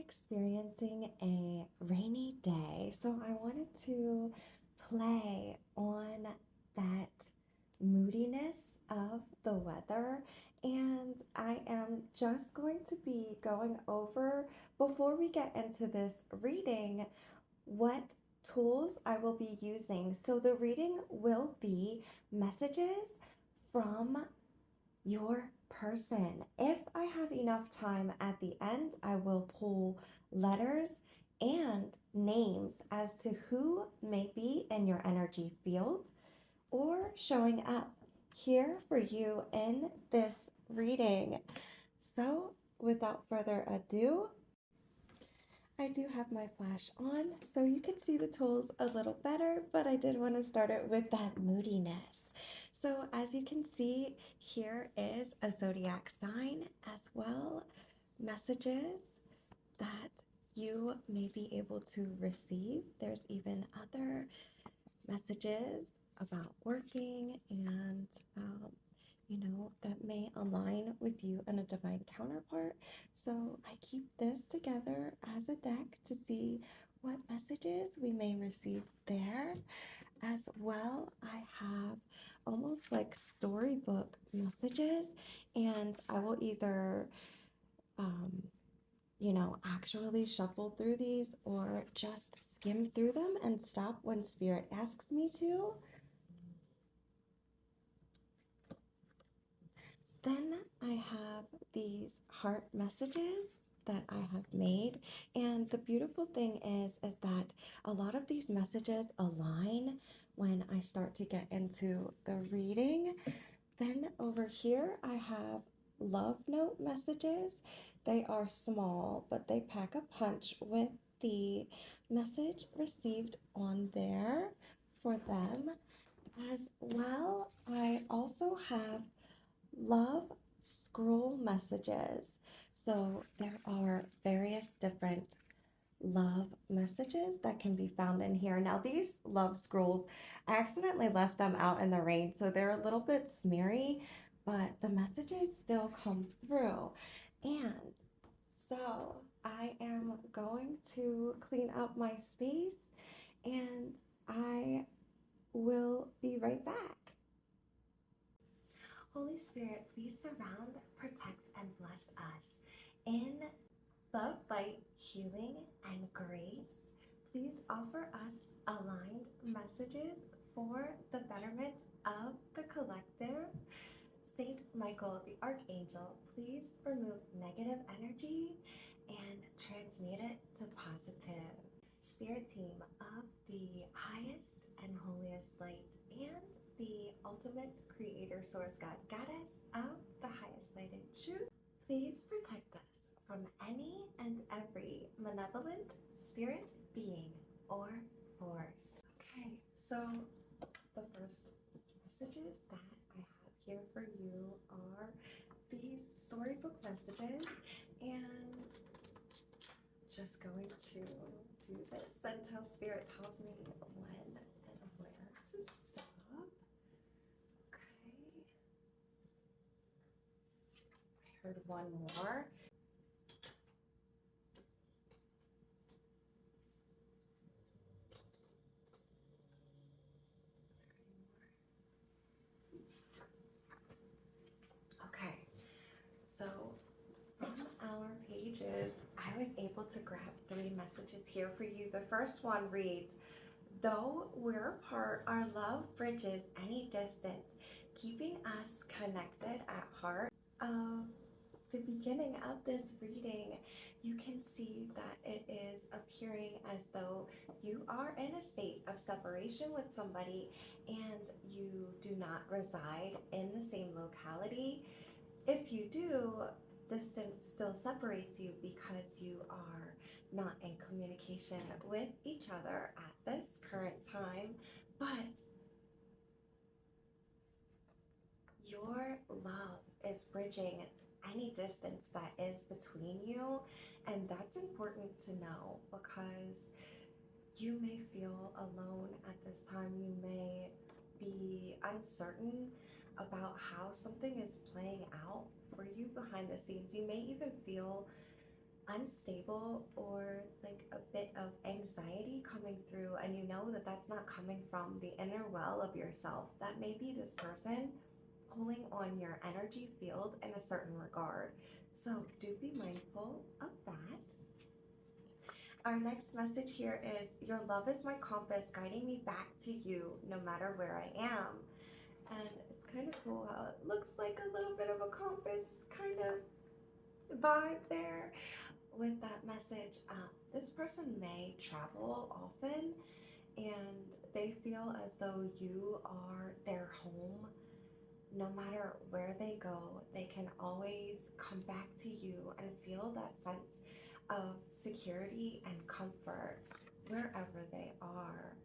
experiencing a rainy day, so I wanted to play on that moodiness of the weather. And I am just going to be going over, before we get into this reading, what tools I will be using. So the reading will be messages from your person. If I have enough time at the end, I will pull letters and names as to who may be in your energy field or showing up here for you in this reading. So, without further ado, I do have my flash on so you can see the tools a little better, but I did want to start it with that moodiness. So as you can see, here is a zodiac sign as well, messages that you may be able to receive. There's even other messages about working and that may align with you and a divine counterpart. So I keep this together as a deck to see what messages we may receive there. As well, I have almost like storybook messages, and I will either actually shuffle through these or just skim through them and stop when spirit asks me to. Then I have these heart messages that I have made. And the beautiful thing is that a lot of these messages align when I start to get into the reading. Then over here, I have love note messages. They are small, but they pack a punch with the message received on there for them. As well, I also have love scroll messages. So there are various different love messages that can be found in here. Now, these love scrolls, I accidentally left them out in the rain, so they're a little bit smeary, but the messages still come through. And so I am going to clean up my space and I will be right back. Holy Spirit, please surround, protect, and bless us in love, light, healing, and grace. Please offer us aligned messages for the betterment of the collective. Saint Michael, the Archangel, please remove negative energy and transmute it to positive. Spirit team of the highest and holiest light and the ultimate creator source God, goddess of the highest light and truth, please protect us from any and every malevolent spirit, being, or force. Okay, so the first messages that I have here for you are these storybook messages, and just going to do this until spirit tells me when and where to stop. Okay. I heard one more. Okay, so from our pages, I was able to grab 3 messages here for you. The first one reads, though we're apart, our love bridges any distance, keeping us connected at heart. The beginning of this reading, you can see that it is appearing as though you are in a state of separation with somebody and you do not reside in the same locality. If you do, distance still separates you because you are not in communication with each other at this current time, but your love is bridging any distance that is between you, and that's important to know because you may feel alone at this time. You may be uncertain about how something is playing out for you behind the scenes. You may even feel unstable or like a bit of anxiety coming through, and you know that that's not coming from the inner well of yourself. That may be this person pulling on your energy field in a certain regard. So do be mindful of that. Our next message here is, your love is my compass guiding me back to you no matter where I am. And it's kind of cool how it looks like a little bit of a compass kind of vibe there with that message. This person may travel often and they feel as though you are their home. No matter where they go, they can always come back to you and feel that sense of security and comfort wherever they are.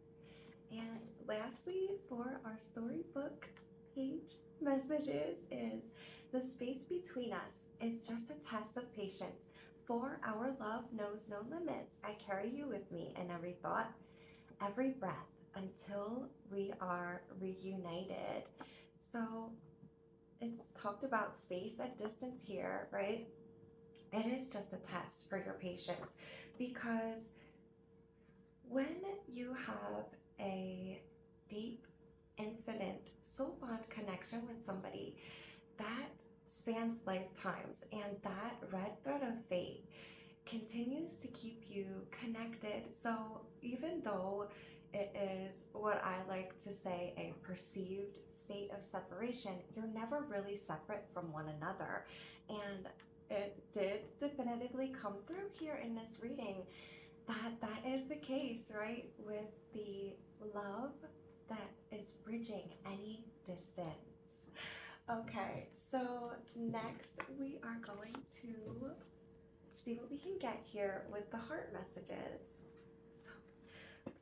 And lastly, for our storybook page messages is, the space between us is just a test of patience, for our love knows no limits. I carry you with me in every thought, every breath, until we are reunited. So it's talked about space and distance here, right? It is just a test for your patience, because when you have a deep, infinite soul bond connection with somebody, that spans lifetimes, and that red thread of fate continues to keep you connected. So even though it is what I like to say a perceived state of separation, you're never really separate from one another. And it did definitively come through here in this reading that that is the case, right? With the love that is bridging any distance. Okay, so next we are going to see what we can get here with the heart messages. So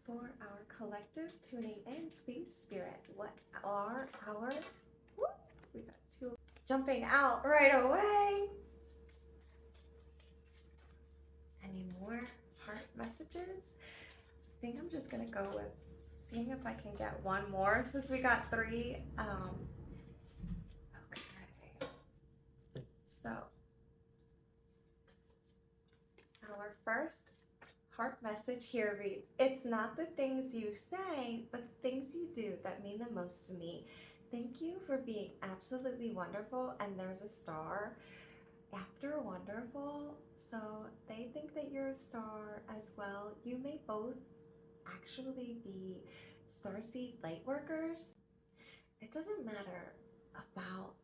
for our collective tuning in, please, Spirit, what are our, whoop, we got two jumping out right away. Any more heart messages? I think I'm just gonna go with seeing if I can get one more since we got three. Okay, so our first heart message here reads, it's not the things you say, but the things you do that mean the most to me. Thank you for being absolutely wonderful. And there's a star after wonderful. So they think that you're a star as well. You may both actually be starseed light workers. It doesn't matter about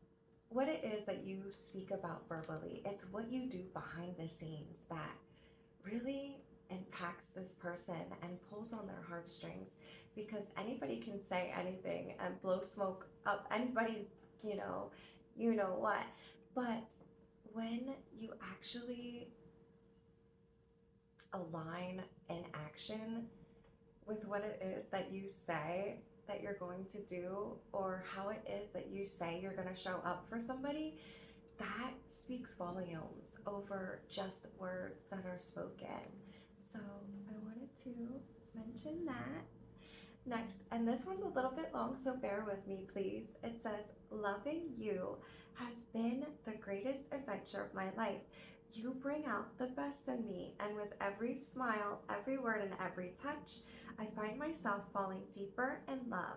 what it is that you speak about verbally. It's what you do behind the scenes that really impacts this person and pulls on their heartstrings, because anybody can say anything and blow smoke up anybody's, you know what. But when you actually align in action with what it is that you say that you're going to do, or how it is that you say you're going to show up for somebody, that speaks volumes over just words that are spoken. So I wanted to mention that. Next, and this one's a little bit long, so bear with me, please. It says, loving you has been the greatest adventure of my life. You bring out the best in me, and with every smile, every word, and every touch, I find myself falling deeper in love.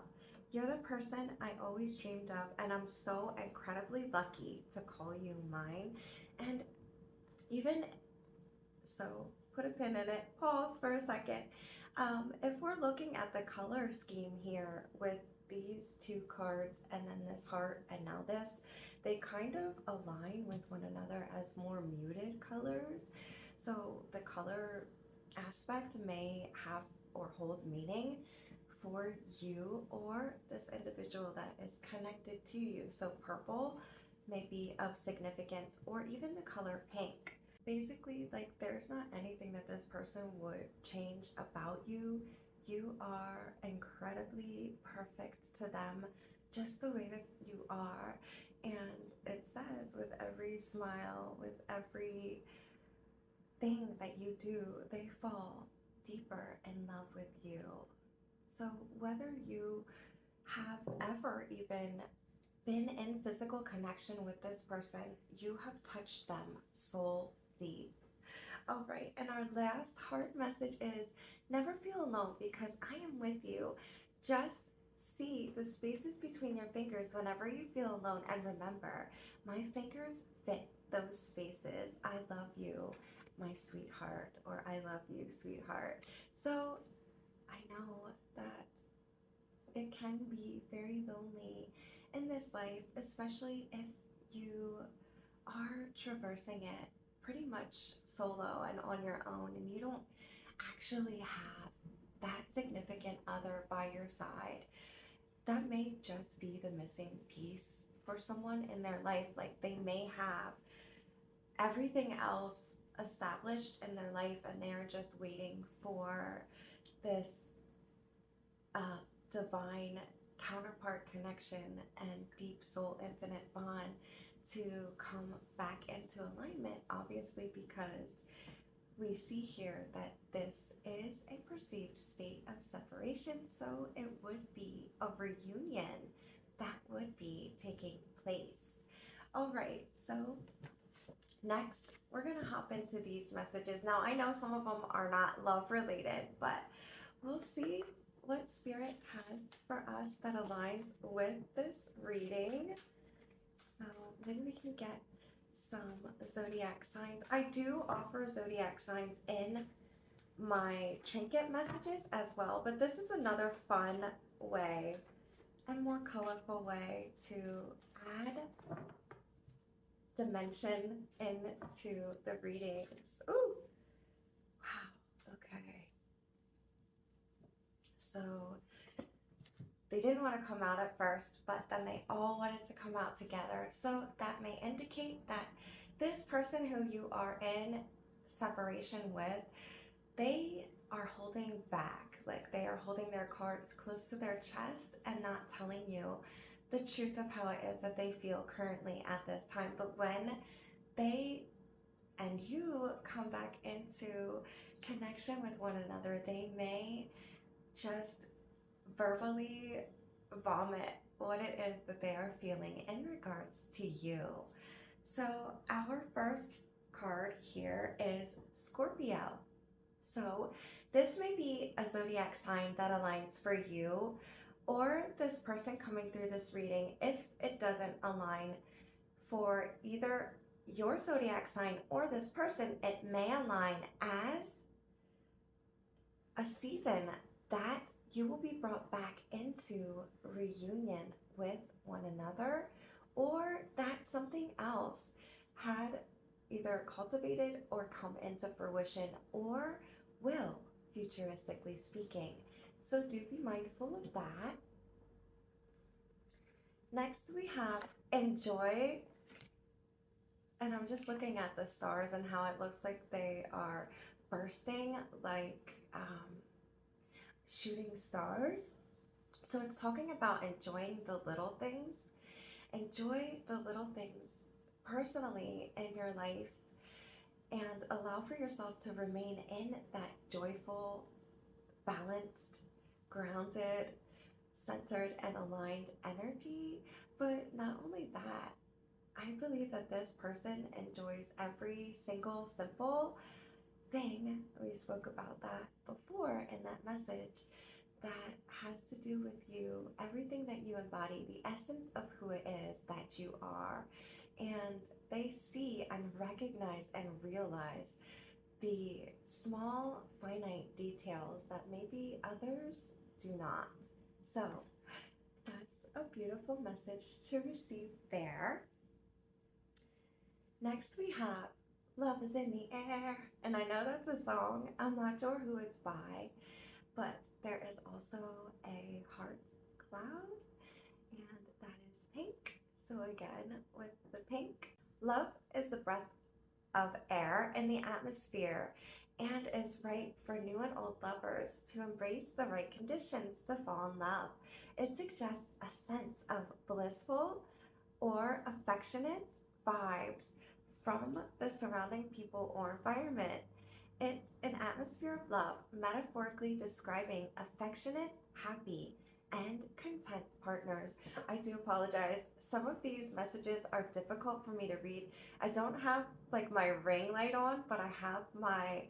You're the person I always dreamed of, and I'm so incredibly lucky to call you mine. And even so, put a pin in it, pause for a second. If we're looking at the color scheme here with these two cards and then this heart and now this, they kind of align with one another as more muted colors. So the color aspect may have or hold meaning for you or this individual that is connected to you. So purple may be of significance, or even the color pink. Basically, like, there's not anything that this person would change about you. You are incredibly perfect to them, just the way that you are. And it says, with every smile, with every thing that you do, they fall deeper in love with you. So whether you have ever even been in physical connection with this person, you have touched them soul deep. All right, and our last heart message is never feel alone because I am with you. Just see the spaces between your fingers whenever you feel alone, and remember, my fingers fit those spaces. I love you, my sweetheart, or I love you, sweetheart. So I know that it can be very lonely in this life, especially if you are traversing it pretty much solo and on your own, and you don't actually have that significant other by your side. That may just be the missing piece for someone in their life. Like they may have everything else established in their life and they're just waiting for this uh, divine counterpart connection and deep soul infinite bond to come back into alignment, obviously, because we see here that this is a perceived state of separation, so it would be a reunion that would be taking place. All right, so next we're going to hop into these messages. Now, I know some of them are not love related, but we'll see what Spirit has for us that aligns with this reading. So maybe we can get some zodiac signs. I do offer zodiac signs in my trinket messages as well, but this is another fun way and more colorful way to add dimension into the readings. Ooh, wow, okay. So they didn't want to come out at first, but then they all wanted to come out together. So that may indicate that this person who you are in separation with, they are holding back. Like they are holding their cards close to their chest and not telling you the truth of how it is that they feel currently at this time. But when they and you come back into connection with one another, they may just verbally vomit what it is that they are feeling in regards to you. So our first card here is Scorpio. So this may be a zodiac sign that aligns for you or this person coming through this reading. If it doesn't align for either your zodiac sign or this person, it may align as a season that you will be brought back into reunion with one another, or that something else had either cultivated or come into fruition or will, futuristically speaking. So do be mindful of that. Next we have enjoy, and I'm just looking at the stars and how it looks like they are bursting like shooting stars. So it's talking about enjoying the little things. Enjoy the little things personally in your life and allow for yourself to remain in that joyful, balanced, grounded, centered, and aligned energy. But not only that, I believe that this person enjoys every single simple thing. We spoke about that before in that message that has to do with you, everything that you embody, the essence of who it is that you are. And they see and recognize and realize the small, finite details that maybe others do not. So that's a beautiful message to receive there. Next we have Love is in the Air. And I know that's a song. I'm not sure who it's by, but there is also a heart cloud, and that is pink. So again, with the pink, love is the breath of air in the atmosphere and is right for new and old lovers to embrace the right conditions to fall in love. It suggests a sense of blissful or affectionate vibes from the surrounding people or environment. It's an atmosphere of love, metaphorically describing affectionate, happy, and content partners. I do apologize. Some of these messages are difficult for me to read. I don't have like my ring light on, but I have my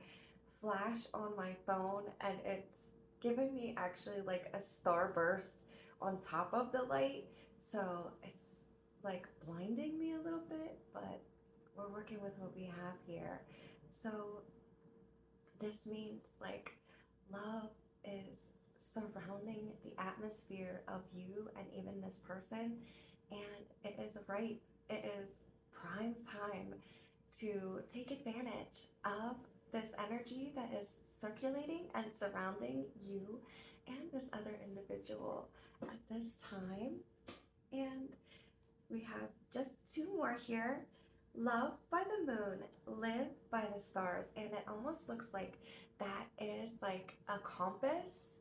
flash on my phone and it's giving me actually like a starburst on top of the light. So it's like blinding me a little bit, but we're working with what we have here. So this means like love is surrounding the atmosphere of you and even this person, and it is ripe. It is prime time to take advantage of this energy that is circulating and surrounding you and this other individual at this time. And we have just two more here. Love by the moon, live by the stars. And it almost looks like that is like a compass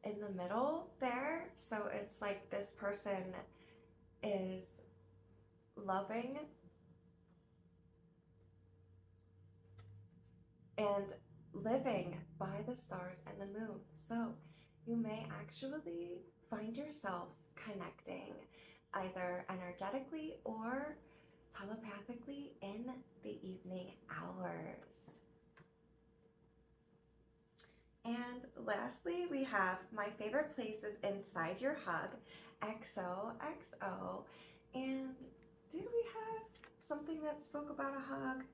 in the middle there. So it's like this person is loving and living by the stars and the moon. So you may actually find yourself connecting either energetically or telepathically in the evening hours. And lastly, we have my favorite places inside your hug, XOXO. And did we have something that spoke about a hug?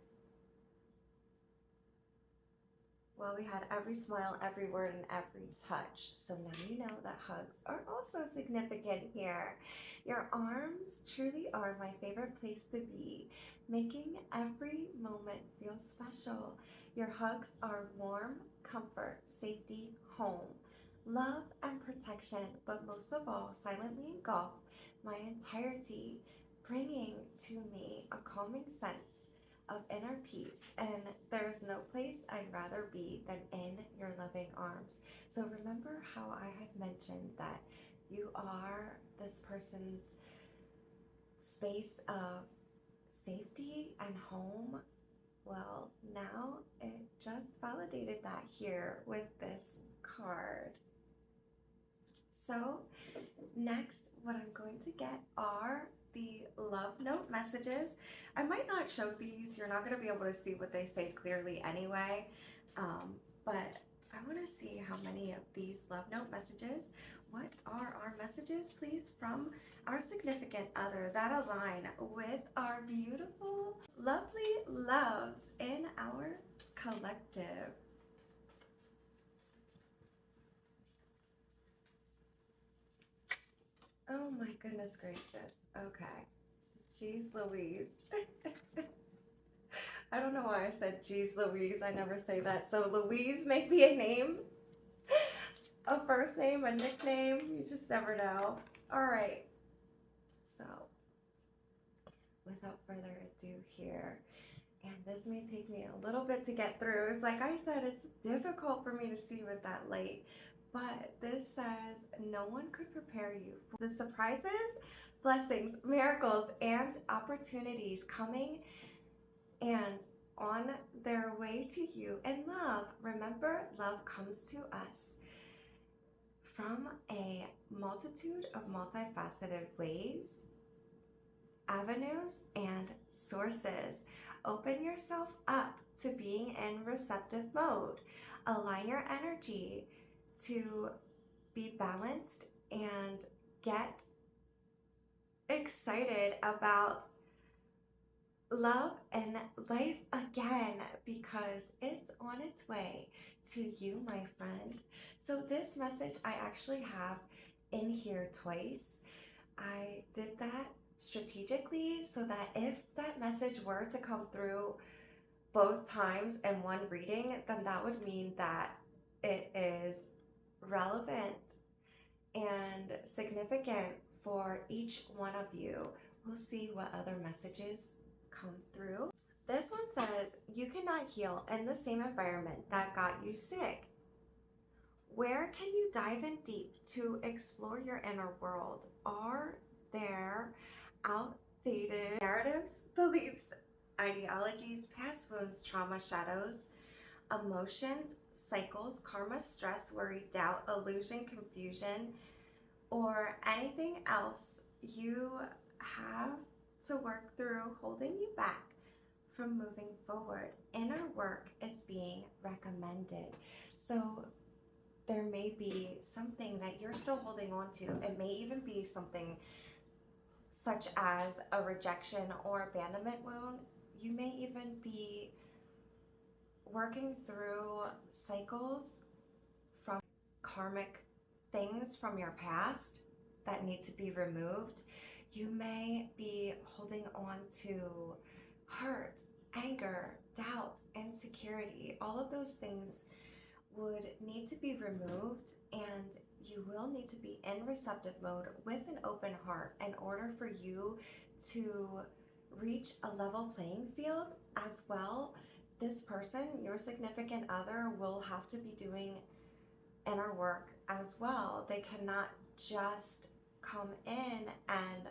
Well, we had every smile, every word, and every touch. So now you know that hugs are also significant here. Your arms truly are my favorite place to be, making every moment feel special. Your hugs are warm, comfort, safety, home, love, and protection, but most of all, silently engulf my entirety, bringing to me a calming sense of inner peace, and there's no place I'd rather be than in your loving arms. So remember how I had mentioned that you are this person's space of safety and home? Well, now it just validated that here with this card. So next, what I'm going to get are the love note messages. I might not show these. You're not going to be able to see what they say clearly anyway. But I want to see how many of these love note messages, what are our messages, please, from our significant other that align with our beautiful, lovely loves in our collective. Oh my goodness gracious. Okay. Jeez Louise. I don't know why I said geez Louise. I never say that. So Louise may be a name, a first name, a nickname. You just never know. All right. So without further ado here, and this may take me a little bit to get through. It's like I said, it's difficult for me to see with that light. But this says, no one could prepare you for the surprises, blessings, miracles, and opportunities coming and on their way to you in love. Remember, love comes to us from a multitude of multifaceted ways, avenues, and sources. Open yourself up to being in receptive mode. Align your energy to be balanced and get excited about love and life again, because it's on its way to you, my friend. So this message I actually have in here twice. I did that strategically so that if that message were to come through both times in one reading, then that would mean that it is relevant and significant for each one of you. We'll see what other messages come through. This one says, you cannot heal in the same environment that got you sick. Where can you dive in deep to explore your inner world? Are there outdated narratives, beliefs, ideologies, past wounds, trauma, shadows, emotions, cycles, karma, stress, worry, doubt, illusion, confusion, or anything else you have to work through holding you back from moving forward. Inner work is being recommended. So there may be something that you're still holding on to. It may even be something such as a rejection or abandonment wound. You may even be working through cycles from karmic things from your past that need to be removed. You may be holding on to hurt, anger, doubt, insecurity. All of those things would need to be removed, and you will need to be in receptive mode with an open heart in order for you to reach a level playing field as well. This person, your significant other, will have to be doing inner work as well. They cannot just come in and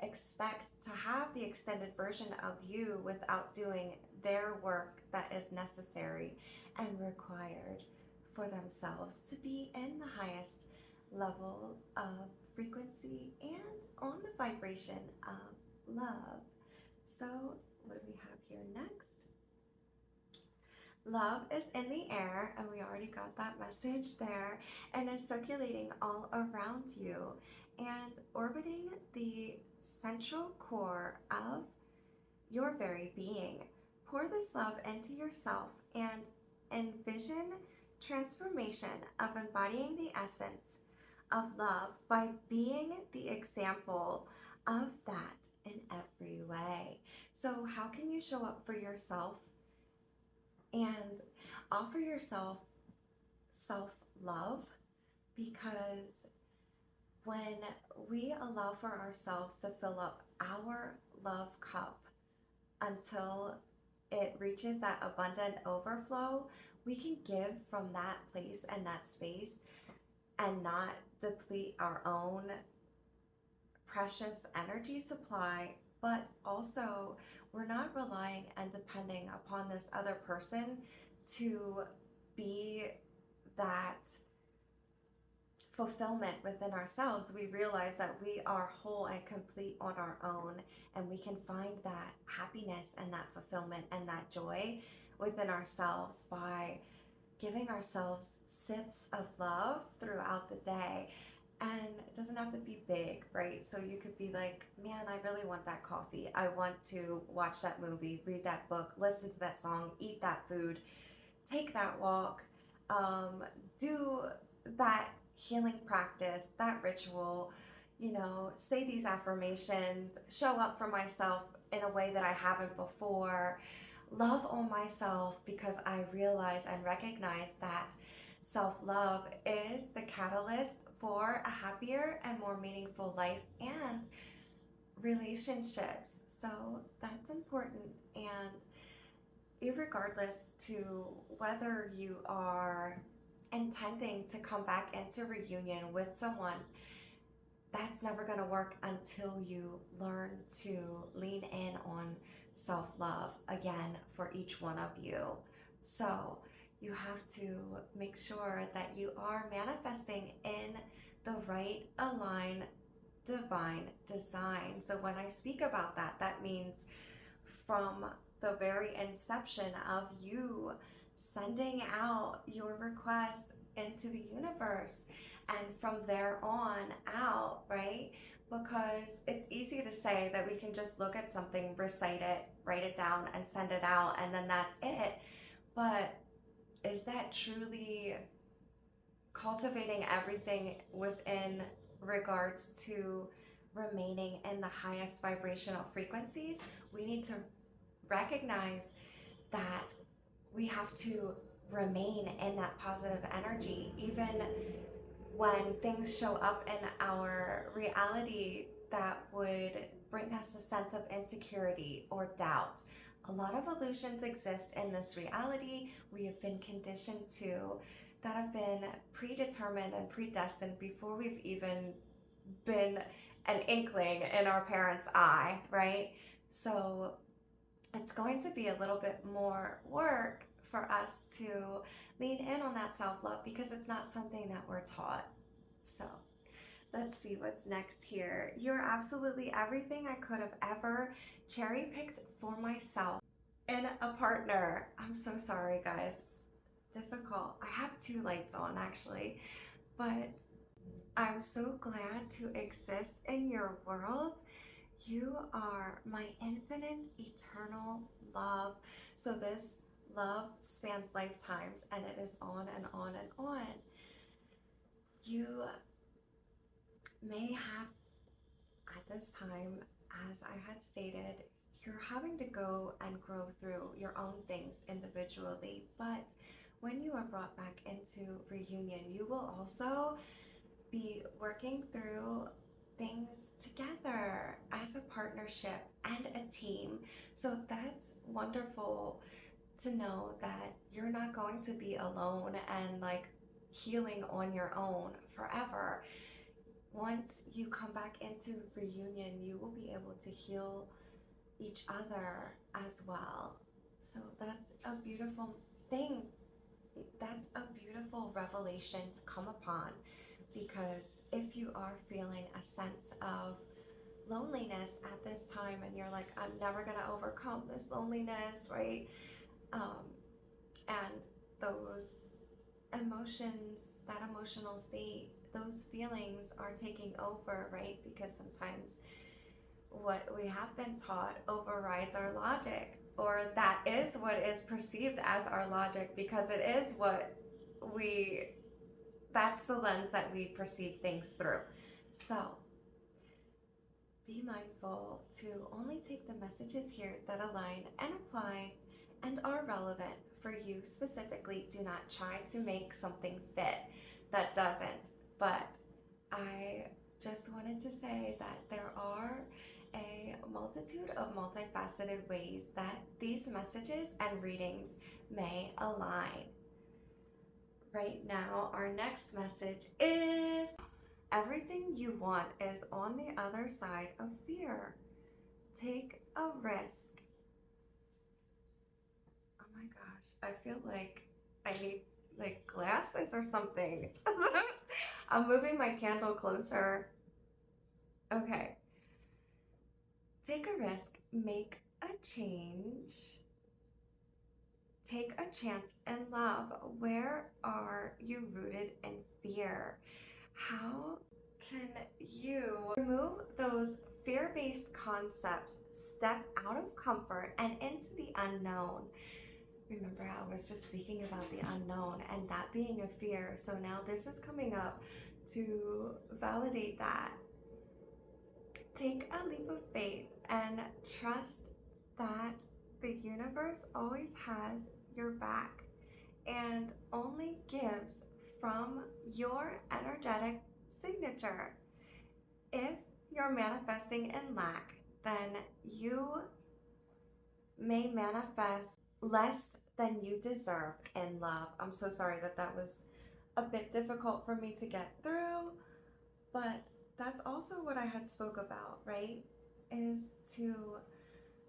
expect to have the extended version of you without doing their work that is necessary and required for themselves to be in the highest level of frequency and on the vibration of love. So, what do we have here next? Love is in the air, and we already got that message there, and is circulating all around you and orbiting the central core of your very being. Pour this love into yourself and envision transformation of embodying the essence of love by being the example of that in every way. So, how can you show up for yourself and offer yourself self-love? Because when we allow for ourselves to fill up our love cup until it reaches that abundant overflow, we can give from that place and that space and not deplete our own precious energy supply, but also we're not relying and depending upon this other person to be that fulfillment within ourselves. We realize that we are whole and complete on our own, and we can find that happiness and that fulfillment and that joy within ourselves by giving ourselves sips of love throughout the day. And it doesn't have to be big, right? So you could be like, man, I really want that coffee. I want to watch that movie, read that book, listen to that song, eat that food, take that walk, do that healing practice, that ritual, say these affirmations, show up for myself in a way that I haven't before, love on myself, because I realize and recognize that self-love is the catalyst for a happier and more meaningful life and relationships. So that's important. And irregardless to whether you are intending to come back into reunion with someone, that's never going to work until you learn to lean in on self-love again for each one of you. So you have to make sure that you are manifesting in the right aligned divine design. So when I speak about that, that means from the very inception of you sending out your request into the universe, and from there on out, right? Because it's easy to say that we can just look at something, recite it, write it down, and send it out, and then that's it. But is that truly cultivating everything within regards to remaining in the highest vibrational frequencies? We need to recognize that we have to remain in that positive energy, even when things show up in our reality that would bring us a sense of insecurity or doubt. A lot of illusions exist in this reality we have been conditioned to, that have been predetermined and predestined before we've even been an inkling in our parents' eye, right? So it's going to be a little bit more work for us to lean in on that self-love, because it's not something that we're taught. So Let's see what's next here. You're absolutely everything I could have ever cherry picked for myself in a partner. I'm so sorry, guys. It's difficult. I have two lights on actually, but I'm so glad to exist in your world. You are my infinite, eternal love. So this love spans lifetimes and it is on and on and on. You may have at this time, as I had stated, you're having to go and grow through your own things individually. But when you are brought back into reunion, you will also be working through things together as a partnership and a team. So that's wonderful to know that you're not going to be alone and like healing on your own forever. Once you come back into reunion, you will be able to heal each other as well. So that's a beautiful thing. That's a beautiful revelation to come upon, because if you are feeling a sense of loneliness at this time and you're like, I'm never going to overcome this loneliness, right? Um, and those emotions, that emotional state, those feelings are taking over, right? Because sometimes what we have been taught overrides our logic, or that is what is perceived as our logic, because it is what we, that's the lens that we perceive things through. So be mindful to only take the messages here that align and apply and are relevant for you specifically. Do not try to make something fit that doesn't. But I just wanted to say that there are a multitude of multifaceted ways that these messages and readings may align. Right now, our next message is everything you want is on the other side of fear. Take a risk. Oh my gosh, I feel like I need like glasses or something. I'm moving my candle closer. Okay. Take a risk, make a change, take a chance in love. Where are you rooted in fear? How can you remove those fear-based concepts, step out of comfort and into the unknown? Remember, I was just speaking about the unknown and that being a fear. So now this is coming up to validate that. Take a leap of faith and trust that the universe always has your back and only gives from your energetic signature. If you're manifesting in lack, then you may manifest less than you deserve in love. I'm so sorry that that was a bit difficult for me to get through, but that's also what I had spoke about, right? Is to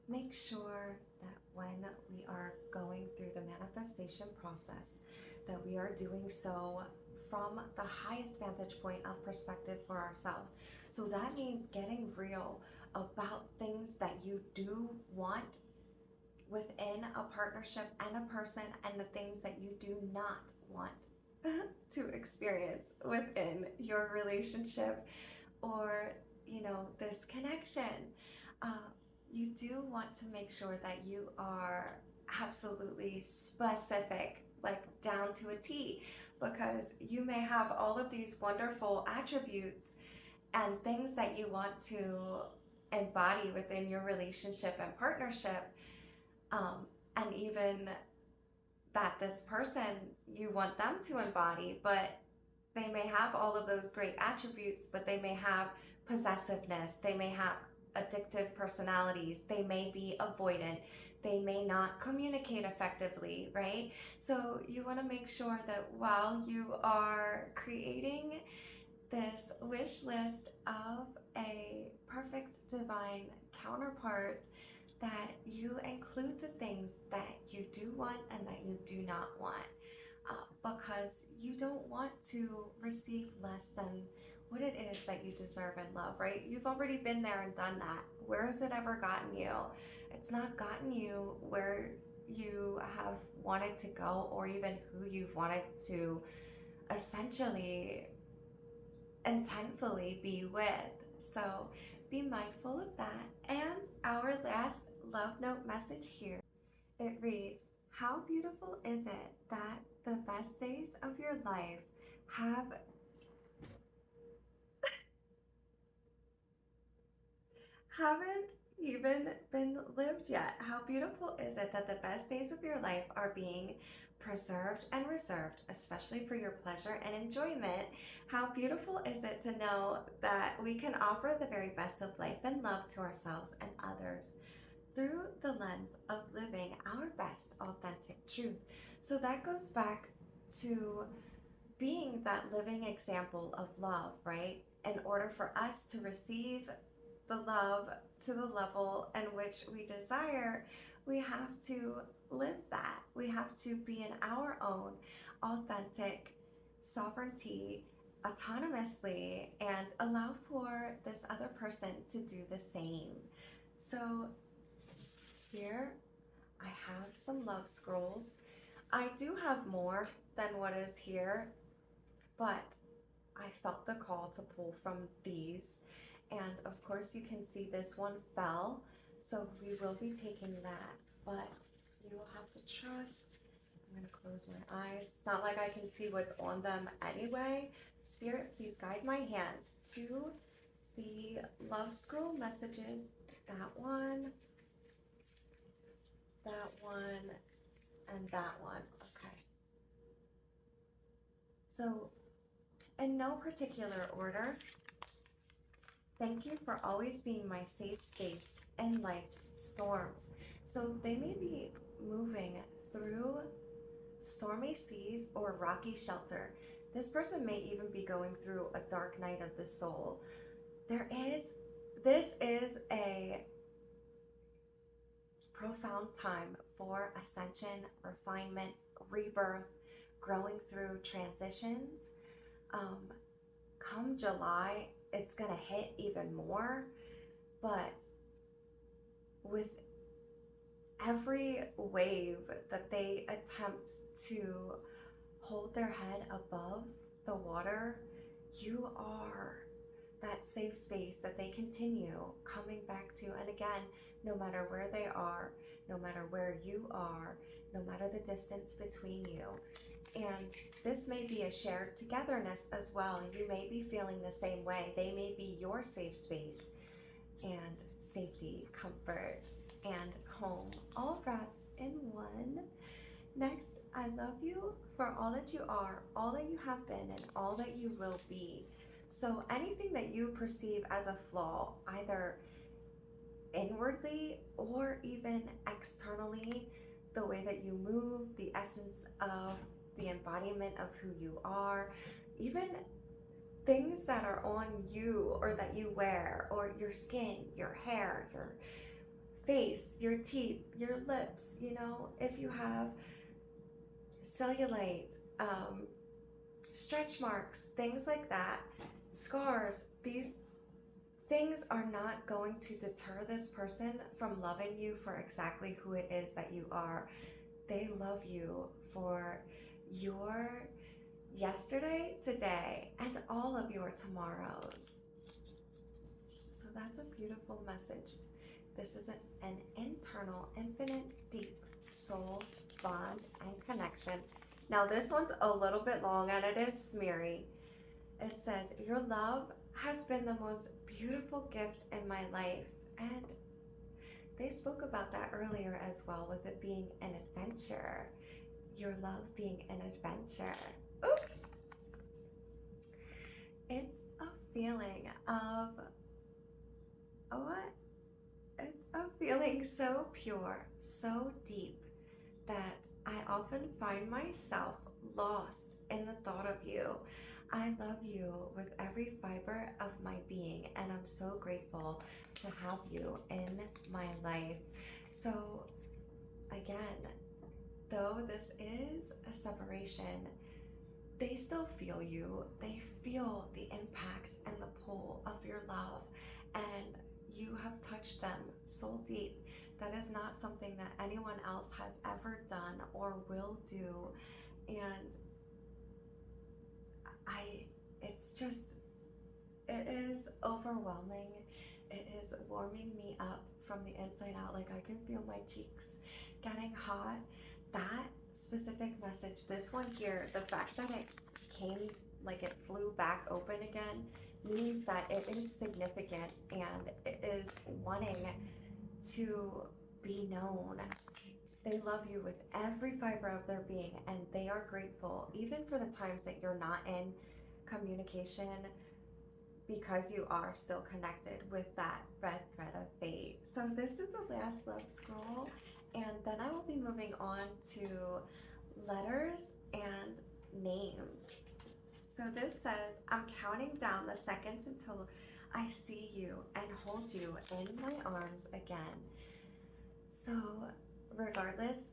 make sure that when we are going through the manifestation process, that we are doing so from the highest vantage point of perspective for ourselves. So that means getting real about things that you do want within a partnership and a person, and the things that you do not want to experience within your relationship or, you know, this connection. You do want to make sure that you are absolutely specific, like down to a T, because you may have all of these wonderful attributes and things that you want to embody within your relationship and partnership, and even that this person, you want them to embody, but they may have all of those great attributes, but they may have possessiveness, they may have addictive personalities, they may be avoidant, they may not communicate effectively, right? So you want to make sure that while you are creating this wish list of a perfect divine counterpart, that you include the things that you do want and that you do not want, because you don't want to receive less than what it is that you deserve and love, right? You've already been there and done that. Where has it ever gotten you? It's not gotten you where you have wanted to go, or even who you've wanted to essentially intentfully be with. So be mindful of that. And our last love note message here, it reads, how beautiful is it that the best days of your life have haven't even been lived yet? How beautiful is it that the best days of your life are being preserved and reserved, especially for your pleasure and enjoyment? How beautiful is it to know that we can offer the very best of life and love to ourselves and others through the lens of living our best authentic truth? So that goes back to being that living example of love, right? In order for us to receive the love to the level in which we desire, we have to live that. We have to be in our own authentic sovereignty autonomously and allow for this other person to do the same. So here I have some love scrolls. I do have more than what is here, but I felt the call to pull from these. And of course, you can see this one fell, so we will be taking that, but you will have to trust. I'm going to close my eyes. It's not like I can see what's on them anyway. Spirit, please guide my hands to the love scroll messages. That one, and that one. Okay. So, in no particular order, thank you for always being my safe space in life's storms. So they may be moving through stormy seas or rocky shelter. This person may even be going through a dark night of the soul. This is a profound time for ascension, refinement, rebirth, growing through transitions. Come July, it's going to hit even more, but with every wave that they attempt to hold their head above the water, you are that safe space that they continue coming back to. And again, no matter where they are, no matter where you are, no matter the distance between you. And this may be a shared togetherness as well. You may be feeling the same way. They may be your safe space and safety, comfort, and home, all wrapped in one. Next, I love you for all that you are, all that you have been, and all that you will be. So anything that you perceive as a flaw, either inwardly or even externally, the way that you move, the essence of the embodiment of who you are, even things that are on you or that you wear, or your skin, your hair, your face, your teeth, your lips, if you have cellulite, stretch marks, things like that, scars, these things are not going to deter this person from loving you for exactly who it is that you are. They love you for your yesterday, today, and all of your tomorrows. So that's a beautiful message. This is an internal, infinite, deep soul bond and connection. Now this one's a little bit long and it is smeary. It says, your love has been the most beautiful gift in my life. And they spoke about that earlier as well, with it being an adventure. Your love being an adventure. Ooh. It's a feeling of, what? It's a feeling so pure, so deep, that I often find myself lost in the thought of you. I love you with every fiber of my being, and I'm so grateful to have you in my life. So again, though this is a separation, they still feel you. They feel the impact and the pull of your love, and you have touched them so deep. That is not something that anyone else has ever done or will do. And I, it's just, it is overwhelming. It is warming me up from the inside out. Like I can feel my cheeks getting hot. That specific message, this one here, the fact that it came, like it flew back open again, means that it is significant and it is wanting to be known. They love you with every fiber of their being, and they are grateful even for the times that you're not in communication, because you are still connected with that red thread of fate. So this is the last love scroll, and then I will be moving on to letters and names. So this says, I'm counting down the seconds until I see you and hold you in my arms again. So regardless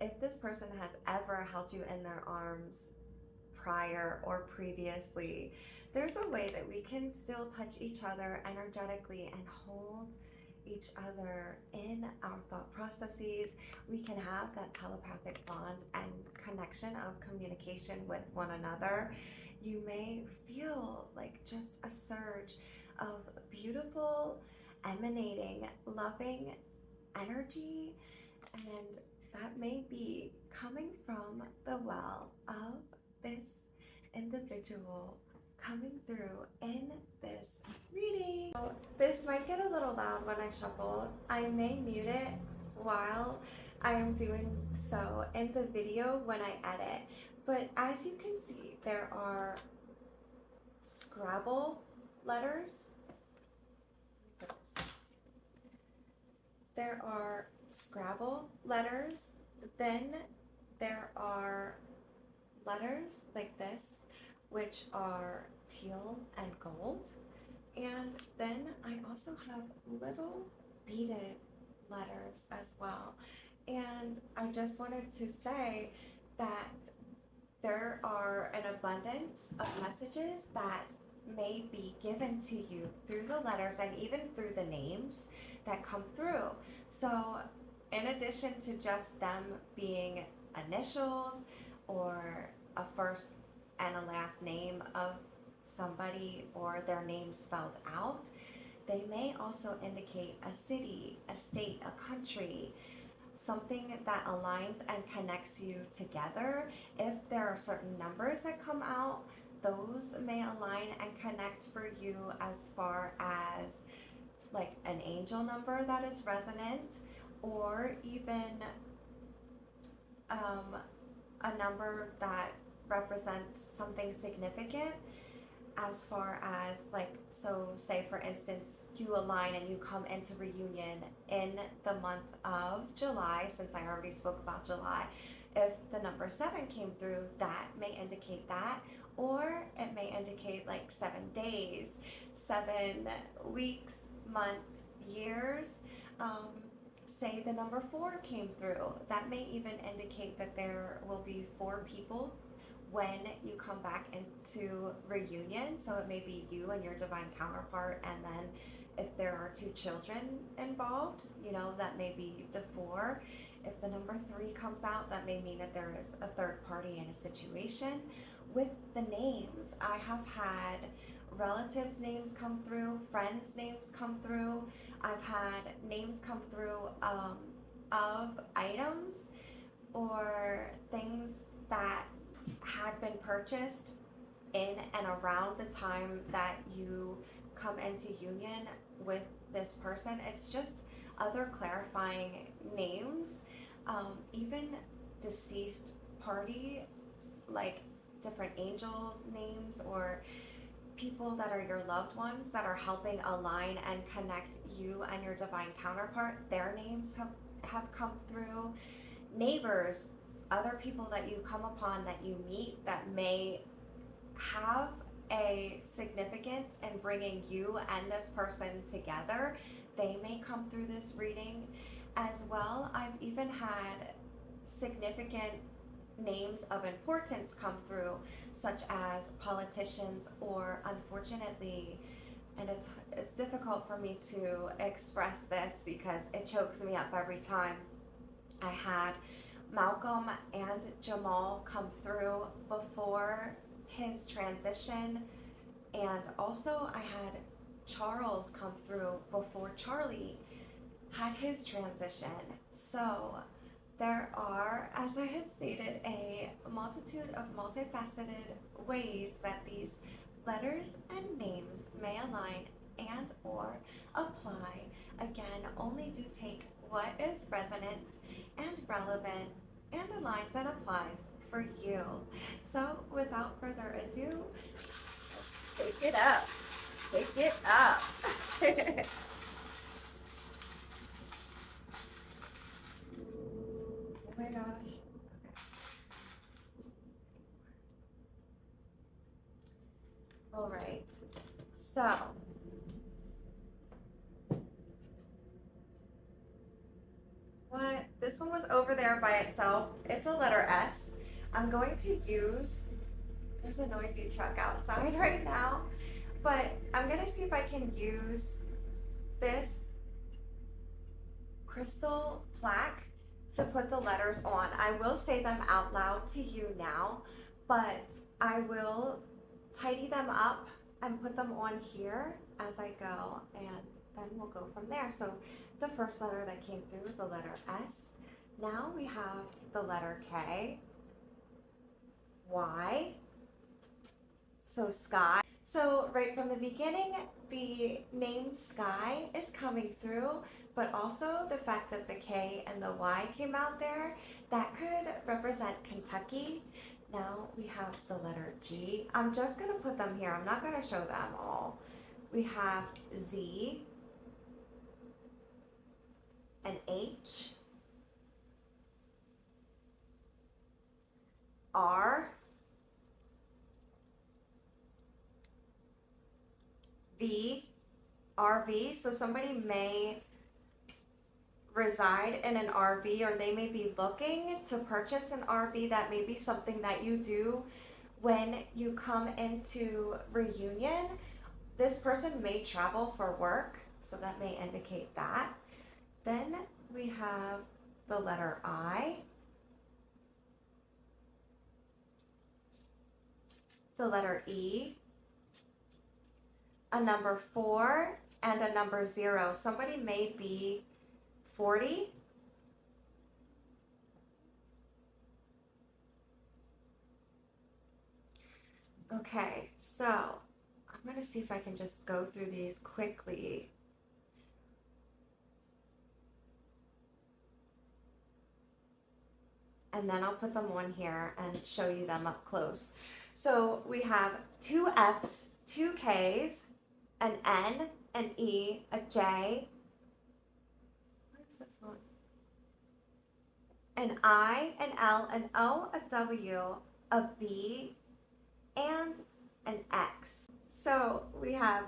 if this person has ever held you in their arms prior or previously, there's a way that we can still touch each other energetically and hold each other in our thought processes. We can have that telepathic bond and connection of communication with one another. You may feel like just a surge of beautiful, emanating, loving energy, and that may be coming from the well of this individual coming through in this reading. So this might get a little loud when I shuffle. I may mute it while I am doing so in the video when I edit. But as you can see, there are Scrabble letters. There are Scrabble letters, then there are letters like this, which are teal and gold, and then I also have little beaded letters as well. And I just wanted to say that there are an abundance of messages that may be given to you through the letters and even through the names that come through. So in addition to just them being initials or a first and a last name of somebody or their name spelled out, they may also indicate a city, a state, a country, something that aligns and connects you together. If there are certain numbers that come out, those may align and connect for you, as far as like an angel number that is resonant, or even a number that represents something significant, as far as like, so say for instance you align and you come into reunion in the month of July, since I already spoke about July. If the number 7 came through, that may indicate that, or it may indicate like 7 days, 7 weeks, months, years. Say the number 4 came through, that may even indicate that there will be 4 people when you come back into reunion. So it may be you and your divine counterpart, and then if there are 2 children involved, you know, that may be the 4. If the number 3 comes out, that may mean that there is a third party in a situation. With the names, I have had relatives' names come through, friends' names come through. I've had names come through of items or things that had been purchased in and around the time that you come into union with this person. It's just other clarifying names, even deceased party, like different angel names, or people that are your loved ones that are helping align and connect you and your divine counterpart. Their names have come through. Neighbors, other people that you come upon, that you meet, that may have a significance in bringing you and this person together, they may come through this reading as well. I've even had significant names of importance come through, such as politicians, or unfortunately, and it's difficult for me to express this because it chokes me up every time. I had Malcolm and Jamal come through before his transition, and also I had Charles come through before Charlie had his transition. So there are, as I had stated, a multitude of multifaceted ways that these letters and names may align and or apply. Again, only do take what is resonant and relevant and aligns and applies for you. So without further ado, take it up. Take it up. Oh my gosh. Okay. All right. So, what? This one was over there by itself. It's a letter S. I'm going to use, there's a noisy truck outside right now, but I'm going to see if I can use this crystal plaque to put the letters on. I will say them out loud to you now, but I will tidy them up and put them on here as I go, and then we'll go from there. So the first letter that came through is the letter S. Now we have the letter K, Y, so sky. So right from the beginning, the name sky is coming through, but also the fact that the K and the Y came out there, that could represent Kentucky. Now we have the letter G. I'm just going to put them here. I'm not going to show them all. We have Z, an H, R, V, RV. So somebody may reside in an RV, or they may be looking to purchase an RV. That may be something that you do when you come into reunion. This person may travel for work, so that may indicate that. Then we have the letter I, the letter E, a number 4, and a number 0. Somebody may be 40. Okay, so I'm going to see if I can just go through these quickly. And then I'll put them on here and show you them up close. So we have 2 F's, 2 K's, an N, an E, a J. Where's this one? An I, an L, an O, a W, a B, and an X. So we have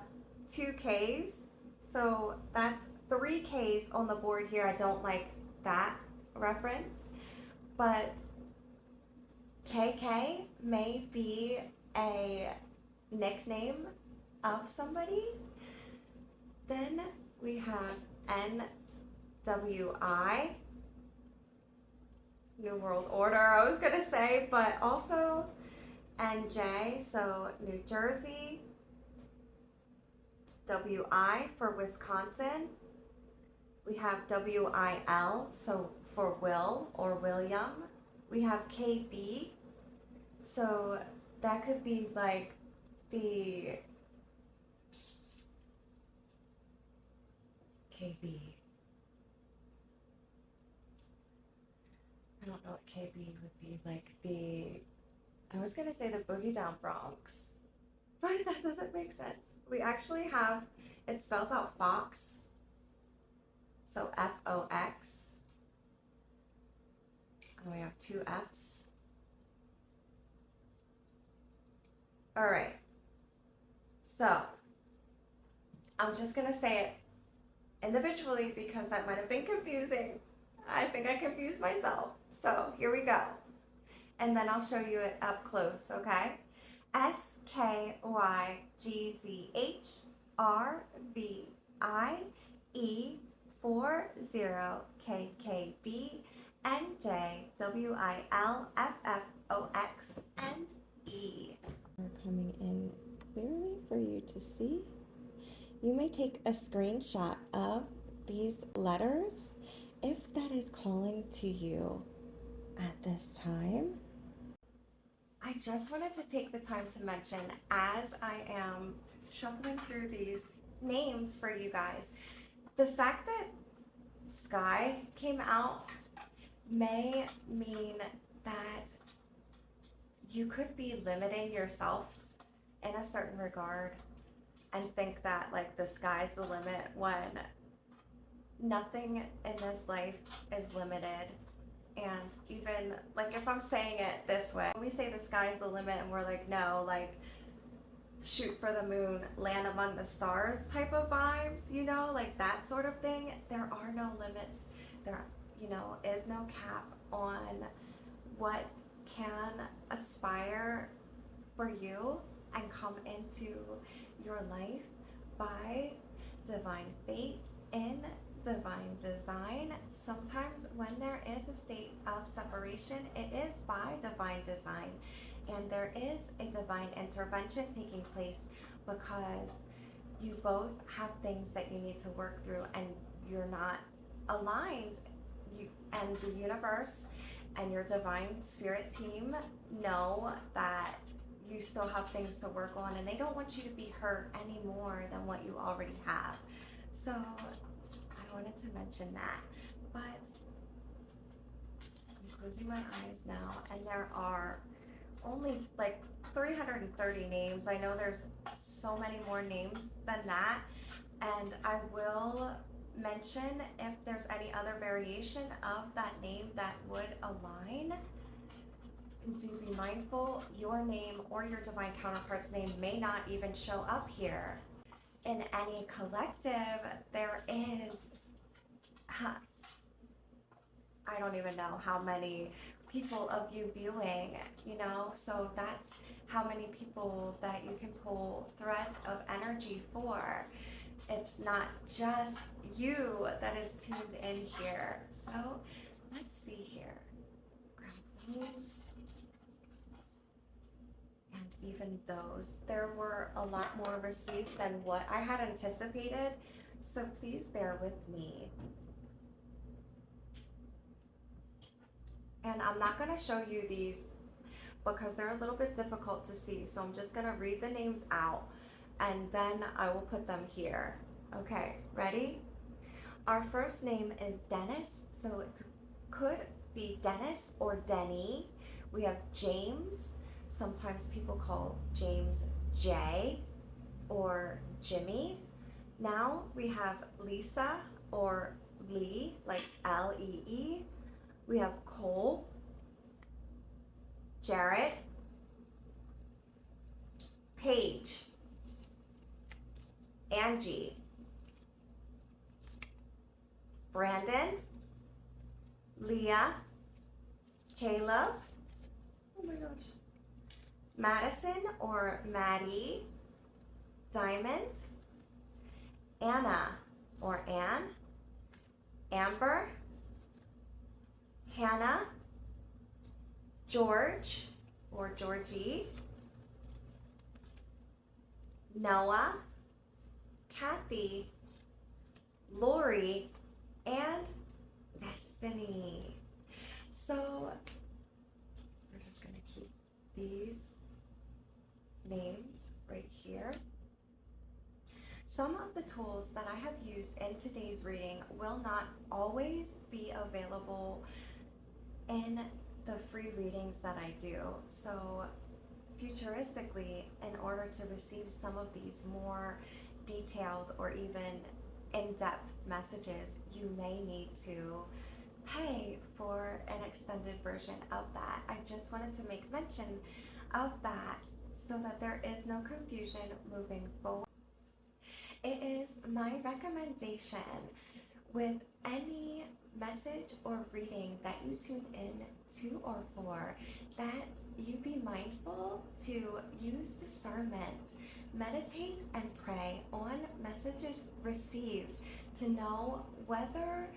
2 K's. So that's 3 K's on the board here. I don't like that reference, but KK may be a nickname of somebody. Then we have NWI, New World Order, I was gonna say, but also NJ, so New Jersey, WI for Wisconsin. We have WIL, so for Will or William. We have KB, so that could be like the KB. I don't know what KB would be, like I was gonna say the Boogie Down Bronx, but that doesn't make sense. We actually have, it spells out Fox, so FOX. And we have 2 F's. All right. So I'm just gonna say it individually because that might have been confusing. I think I confused myself. So here we go. and then I'll show you it up close, okay? SKYGZHRVIE 40KKB NJWILFFOX and E. Are coming in clearly for you to see. You may take a screenshot of these letters if that is calling to you at this time. I just wanted to take the time to mention, as I am shuffling through these names for you guys, the fact that sky came out may mean that you could be limiting yourself in a certain regard and think that like the sky's the limit when nothing in this life is limited. And even like if I'm saying it this way, when we say the sky's the limit and we're like, no, like shoot for the moon, land among the stars type of vibes, you know, like that sort of thing. There are no limits. There, you know, is no cap on what can aspire for you and come into your life by divine fate in divine design. Sometimes when there is a state of separation, it is by divine design, and there is a divine intervention taking place because you both have things that you need to work through and you're not aligned. You and the universe and your divine spirit team know that you still have things to work on, and they don't want you to be hurt any more than what you already have. So I wanted to mention that. But I'm closing my eyes now, and there are only like 330 names. I know there's so many more names than that, and I will mention if there's any other variation of that name that would align. Do be mindful, your name or your divine counterpart's name may not even show up here. In any collective, there is, I don't even know how many people of you viewing, you know, so that's how many people that you can pull threads of energy for. It's not just you that is tuned in here. So let's see here. Grab those. And even those. There were a lot more received than what I had anticipated. So please bear with me. And I'm not going to show you these because they're a little bit difficult to see. So I'm just going to read the names out and then I will put them here. Okay, ready? Our first name is Dennis. So it could be Dennis or Denny. We have James. Sometimes people call James J or Jimmy. Now we have Lisa or Lee, like Lee. We have Cole, Jarrett, Paige, Angie, Brandon, Leah, Caleb, oh my gosh, Madison or Maddie, Diamond, Anna or Anne, Amber, Hannah, George or Georgie, Noah, Kathy, Lori, and Destiny. So we're just going to keep these names right here. Some of the tools that I have used in today's reading will not always be available in the free readings that I do. So futuristically, in order to receive some of these more detailed or even in-depth messages, you may need to pay for an extended version of that. I just wanted to make mention of that so that there is no confusion moving forward. It is my recommendation with any message or reading that you tune in to or for, that you be mindful to use discernment, meditate and pray on messages received to know whether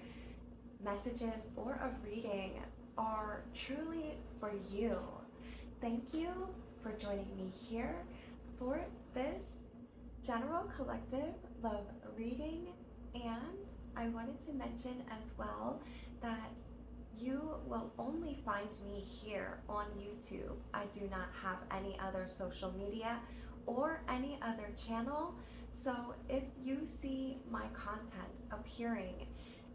messages or a reading are truly for you. Thank you for joining me here for this general collective love reading, and I wanted to mention as well that you will only find me here on YouTube. I do not have any other social media or any other channel, so if you see my content appearing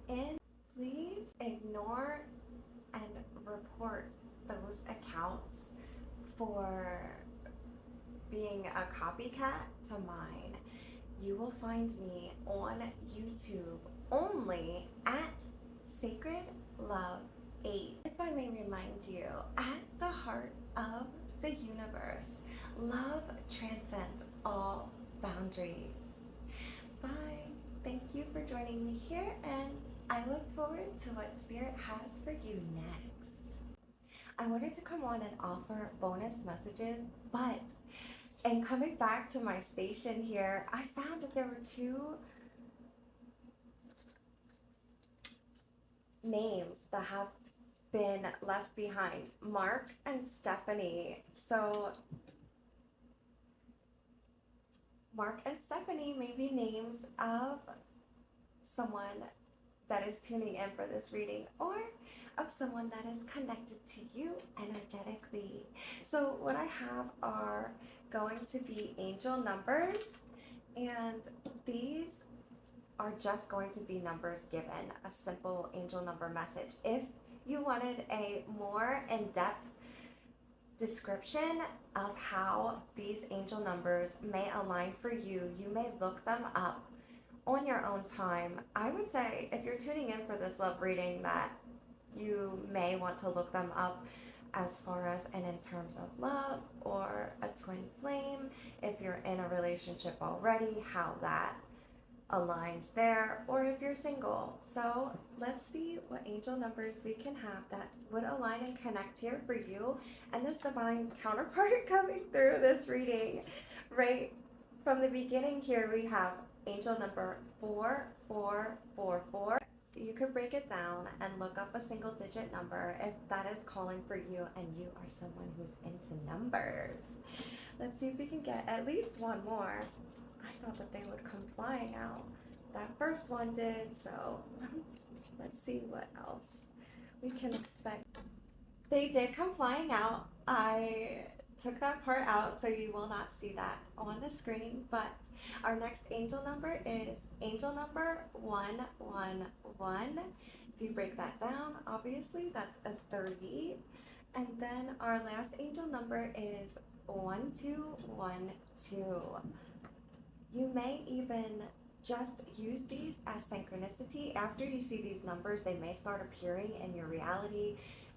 in, please ignore and report those accounts for being a copycat to mine. You will find me on YouTube only at Sacred Love 8. If I may remind you, at the heart of the universe, love transcends all boundaries. Bye. Thank you for joining me here, and I look forward to what Spirit has for you next. I wanted to come on and offer bonus messages, but in coming back to my station here, I found that there were two names that have been left behind, Mark and Stephanie. So Mark and Stephanie may be names of someone that is tuning in for this reading, or of someone that is connected to you energetically. So what I have are going to be angel numbers, and these are just going to be numbers given, a simple angel number message. If you wanted a more in-depth description of how these angel numbers may align for you, you may look them up on your own time. I would say if you're tuning in for this love reading that you may want to look them up as far as and in terms of love or a twin flame, if you're in a relationship already, how that aligns there, or if you're single. So let's see what angel numbers we can have that would align and connect here for you and this divine counterpart coming through this reading. Right from the beginning here, we have angel number 4444. You could break it down and look up a single digit number if that is calling for you and you are someone who's into numbers. Let's see if we can get at least one more. I thought that they would come flying out. That first one did, so let's see what else we can expect. They did come flying out. I took that part out so you will not see that on the screen, but our next angel number is angel number 111. If you break that down, obviously that's a 30. And then our last angel number is 1212. You may even just use these as synchronicity. After you see these numbers, they may start appearing in your reality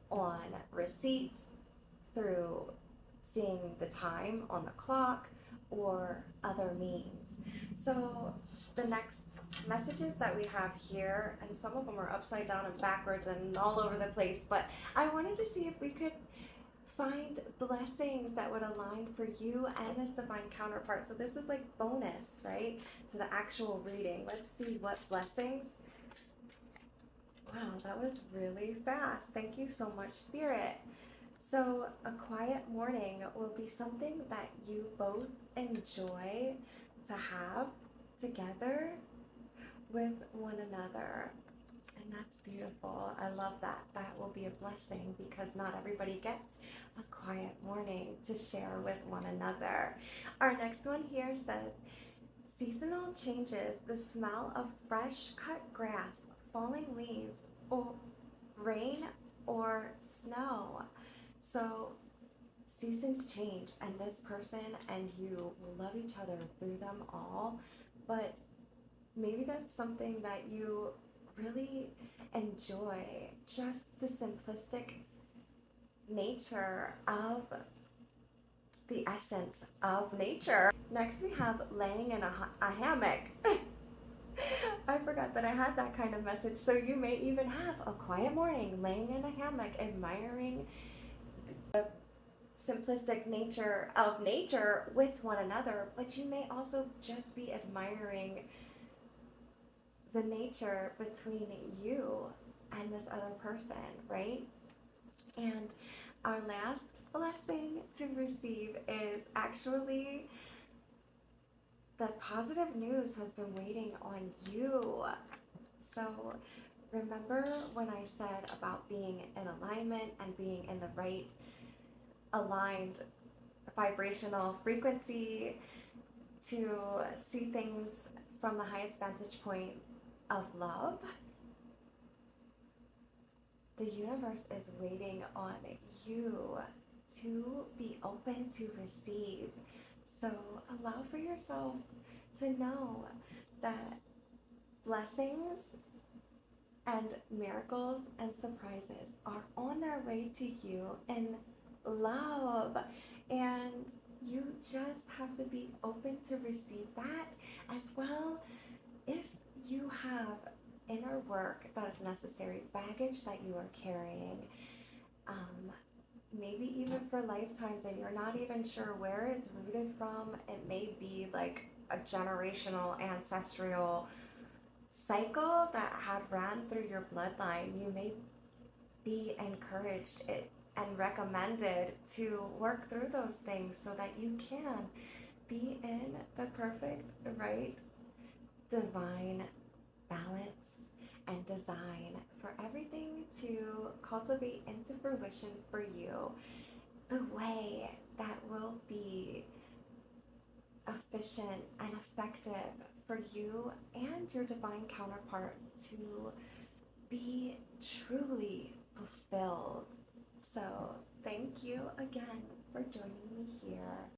on receipts, through seeing the time on the clock, or other means. So the next messages that we have here, and some of them are upside down and backwards and all over the place, but I wanted to see if we could find blessings that would align for you and this divine counterpart. So this is like bonus, right, to the actual reading. Let's see what blessings. Wow, that was really fast. Thank you so much, Spirit. So a quiet morning will be something that you both enjoy to have together with one another. And that's beautiful. I love that. That will be a blessing because not everybody gets a quiet morning to share with one another. Our next one here says, seasonal changes, the smell of fresh cut grass, falling leaves, or rain or snow. So seasons change, and this person and you will love each other through them all, but maybe that's something that you really enjoy, just the simplistic nature of the essence of nature. Next we have laying in a hammock. I forgot that I had that kind of message. So you may even have a quiet morning laying in a hammock admiring simplistic nature of nature with one another, but you may also just be admiring the nature between you and this other person, right? And our last blessing to receive is actually the positive news has been waiting on you. So remember when I said about being in alignment and being in the right aligned vibrational frequency to see things from the highest vantage point of love? The universe is waiting on you to be open to receive. So allow for yourself to know that blessings and miracles and surprises are on their way to you in love. And you just have to be open to receive that as well. If you have inner work that is necessary, baggage that you are carrying, maybe even for lifetimes, and you're not even sure where it's rooted from, it may be like a generational ancestral cycle that had ran through your bloodline. You may be encouraged and recommended to work through those things so that you can be in the perfect, right, divine balance and design for everything to cultivate into fruition for you the way that will be efficient and effective for you and your divine counterpart to be truly fulfilled. So, thank you again for joining me here.